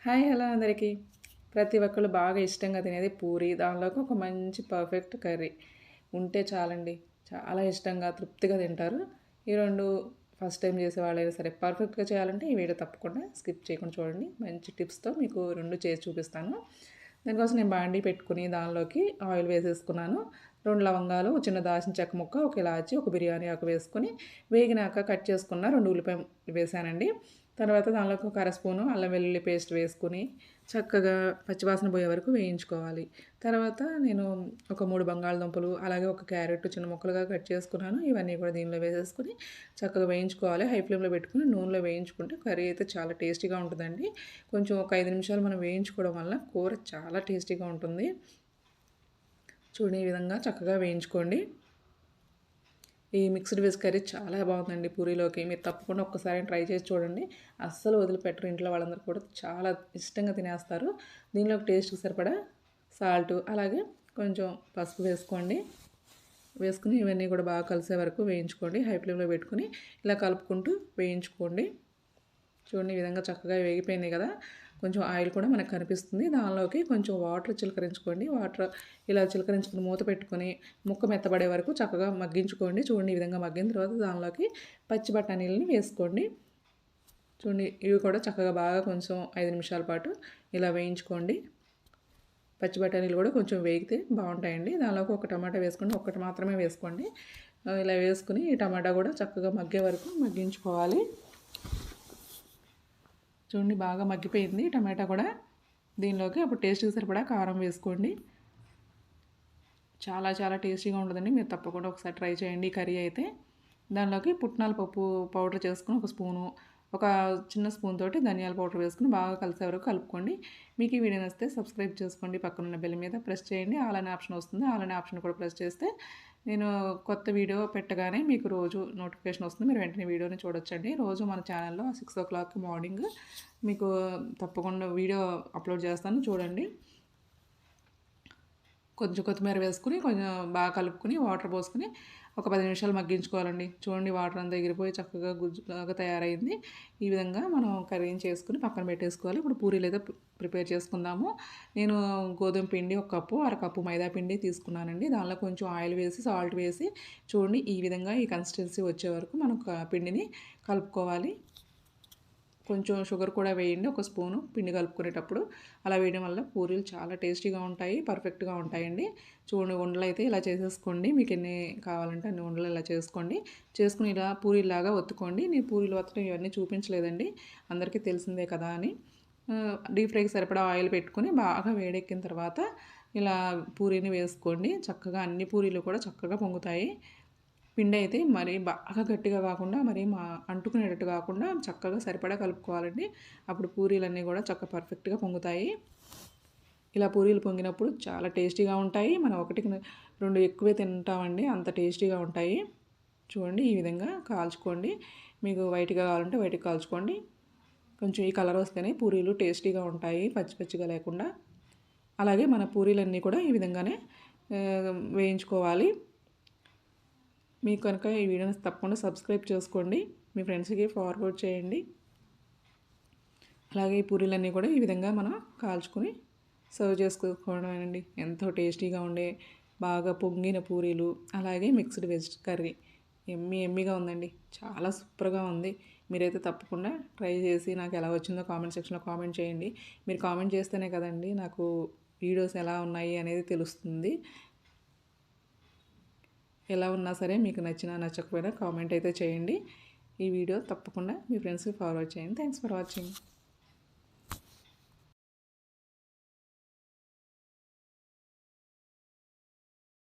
Hi hello అందరికీ. ప్రతి ఒక్కళ్ళు బాగా ఇష్టంగా తినేది పూరి. దానిలోకి ఒక మంచి పర్ఫెక్ట్ కర్రీ ఉంటే చాలండి. చాలా ఇష్టంగా, తృప్తిగా తింటారు. ఈ 2 ఫస్ట్ టైం చేసేవాళ్ళైనా సరే పర్ఫెక్ట్‌గా చేయాలంటే ఈ వీడియో తప్పకుండా స్కిప్ చేయకుండా చూడండి. మంచి టిప్స్‌తో మీకు 2 చేసి చూపిస్తాను. దానికోసం నేను బాండీ పెట్టుకొని దానిలోకి ఆయిల్ వేసేసుకున్నాను. 2 లవంగాలు, చిన్న దాల్చిన చెక్క ముక్క, ఒక ఇలాచి, ఒక బిర్యానీ ఆకు వేసుకొని వేగినాక కట్ చేసుకున్న 2 ఉల్లిపాయ వేసానండి. తర్వాత దానిలోకి ఒక అర స్పూను అల్లం వెల్లుల్లి పేస్ట్ వేసుకొని చక్కగా పచ్చివాసన పోయే వరకు వేయించుకోవాలి. తర్వాత నేను ఒక 3 బంగాళదుంపలు, అలాగే ఒక క్యారెట్ చిన్న ముక్కలుగా కట్ చేసుకున్నాను. ఇవన్నీ కూడా దీనిలో వేసేసుకొని చక్కగా వేయించుకోవాలి. హై ఫ్లేమ్‌లో పెట్టుకొని నూనెలో వేయించుకుంటే కర్రీ అయితే చాలా టేస్టీగా ఉంటుందండి. కొంచెం ఒక 5 నిమిషాలు మనం వేయించుకోవడం వల్ల కూర చాలా టేస్టీగా ఉంటుంది. చూడండి ఈ విధంగా చక్కగా వేయించుకోండి. ఈ మిక్స్డ్ వెజ్ కర్రీ చాలా బాగుందండి పూరీలోకి. మీరు తప్పకుండా ఒక్కసారి ట్రై చేసి చూడండి. అస్సలు వదిలిపెట్టరు. ఇంట్లో వాళ్ళందరూ కూడా చాలా ఇష్టంగా తినేస్తారు. దీనిలోకి టేస్ట్‌కి సరిపడా సాల్టు, అలాగే కొంచెం పసుపు వేసుకోండి. వేసుకుని ఇవన్నీ కూడా బాగా కలిసే వరకు వేయించుకోండి. హై ఫ్లేమ్‌లో పెట్టుకొని ఇలా కలుపుకుంటూ వేయించుకోండి. చూడండి ఈ విధంగా చక్కగా వేగిపోయినాయి కదా! కొంచెం ఆయిల్ కూడా మనకు కనిపిస్తుంది. దానిలోకి కొంచెం వాటర్ చిలకరించుకోండి. వాటర్ ఇలా చిలకరించుకొని మూత పెట్టుకొని ముక్క మెత్తబడే వరకు చక్కగా మగ్గించుకోండి. చూడండి ఈ విధంగా మగ్గిన తర్వాత దానిలోకి పచ్చి బఠానీలని వేసుకోండి. చూడండి ఇవి కూడా చక్కగా బాగా కొంచెం 5 నిమిషాల పాటు ఇలా వేయించుకోండి. పచ్చి బఠానీలు కూడా కొంచెం వేగితే బాగుంటాయండి. దానిలోకి ఒక టమాటా వేసుకోండి. ఒక్కటి మాత్రమే వేసుకోండి. ఇలా వేసుకుని ఈ టమాటా కూడా చక్కగా మగ్గే వరకు మగ్గించుకోవాలి. చూడండి బాగా మగ్గిపోయింది టమాటా కూడా. దీనిలోకి అప్పుడు టేస్ట్‌కి సరిపడా కారం వేసుకోండి. చాలా చాలా టేస్టీగా ఉంటుందండి. మీరు తప్పకుండా ఒకసారి ట్రై చేయండి ఈ కర్రీ అయితే. దానిలోకి పుట్నాల పప్పు పౌడర్ చేసుకొని ఒక స్పూను, ఒక చిన్న స్పూన్ తోటి ధనియాల పౌడర్ వేసుకొని బాగా కలిసే వరకు కలుపుకోండి. మీకు ఈ వీడియో నచ్చితే సబ్స్క్రైబ్ చేసుకోండి. పక్కనున్న బెల్ మీద ప్రెస్ చేయండి. ఆల్ అనే ఆప్షన్ వస్తుంది. ఆల్ అనే ఆప్షన్ కూడా ప్రెస్ చేస్తే నేను కొత్త వీడియో పెట్టగానే మీకు రోజు నోటిఫికేషన్ వస్తుంది. మీరు వెంటనే వీడియోని చూడొచ్చండి. రోజు మన ఛానల్లో 6:00 మార్నింగ్ మీకు తప్పకుండా వీడియో అప్లోడ్ చేస్తాను చూడండి. కొంచెం కొత్తిమీర వేసుకుని కొంచెం బాగా కలుపుకొని వాటర్ పోసుకొని ఒక 10 నిమిషాలు మగ్గించుకోవాలండి. చూడండి వాటర్ అంతా ఎగిరిపోయి చక్కగా గుజ్జులాగా తయారైంది. ఈ విధంగా మనం కర్రీని చేసుకుని పక్కన పెట్టేసుకోవాలి. ఇప్పుడు పూరీలు అయితే ప్రిపేర్ చేసుకుందాము. నేను గోధుమ పిండి ఒక కప్పు, అరకప్పు మైదా పిండి తీసుకున్నానండి. దానిలో కొంచెం ఆయిల్ వేసి, సాల్ట్ వేసి చూడండి ఈ విధంగా ఈ కన్సిస్టెన్సీ వచ్చే వరకు మనం పిండిని కలుపుకోవాలి. కొంచెం షుగర్ కూడా వేయండి, ఒక స్పూను పిండి కలుపుకునేటప్పుడు. అలా వేయడం వల్ల పూరీలు చాలా టేస్టీగా ఉంటాయి, పర్ఫెక్ట్గా ఉంటాయండి. చూడండి ఉండలు అయితే ఇలా చేసేసుకోండి. మీకు ఎన్ని కావాలంటే అన్ని ఉండలు ఇలా చేసుకోండి. చేసుకుని ఇలా పూరీలాగా ఒత్తుకోండి. నేను పూరీలు ఒత్తడం ఇవన్నీ చూపించలేదండి, అందరికీ తెలిసిందే కదా అని. డీప్ ఫ్రైకి సరిపడా ఆయిల్ పెట్టుకొని బాగా వేడెక్కిన తర్వాత ఇలా పూరీని వేసుకోండి. చక్కగా అన్ని పూరీలు కూడా చక్కగా పొంగుతాయి. పిండి అయితే మరీ బాగా గట్టిగా కాకుండా, మరీ అంటుకునేటట్టు కాకుండా చక్కగా సరిపడా కలుపుకోవాలండి. అప్పుడు పూరీలన్నీ కూడా పర్ఫెక్ట్గా పొంగుతాయి. ఇలా పూరీలు పొంగినప్పుడు చాలా టేస్టీగా ఉంటాయి. మనం 1-2 ఎక్కువే తింటామండి, అంత టేస్టీగా ఉంటాయి. చూడండి ఈ విధంగా కాల్చుకోండి. మీకు వైట్గా కావాలంటే వైట్గా కాల్చుకోండి. కొంచెం ఈ కలర్ వస్తేనే పూరీలు టేస్టీగా ఉంటాయి, పచ్చి పచ్చిగా లేకుండా. అలాగే మన పూరీలన్నీ కూడా ఈ విధంగానే వేయించుకోవాలి. మీకు కనుక ఈ వీడియోని తప్పకుండా సబ్స్క్రైబ్ చేసుకోండి. మీ ఫ్రెండ్స్కి ఫార్వర్డ్ చేయండి. అలాగే ఈ పూరీలన్నీ కూడా ఈ విధంగా మనం కాల్చుకొని సర్వ్ చేసుకోవడమేనండి. ఎంతో టేస్టీగా ఉండే బాగా పొంగిన పూరీలు, అలాగే మిక్స్డ్ వెజ్ కర్రీ ఎమ్మీగా ఉందండి. చాలా సూపర్గా ఉంది. మీరైతే తప్పకుండా ట్రై చేసి నాకు ఎలా వచ్చిందో కామెంట్ సెక్షన్లో కామెంట్ చేయండి. మీరు కామెంట్ చేస్తేనే కదండి నాకు వీడియోస్ ఎలా ఉన్నాయి అనేది తెలుస్తుంది. ఎలా ఉన్నా సరే మీకు నచ్చినా నచ్చకపోయినా కామెంట్ అయితే చేయండి. ఈ వీడియో తప్పకుండా మీ ఫ్రెండ్స్కి ఫార్వర్డ్ చేయండి. Thanks for watching.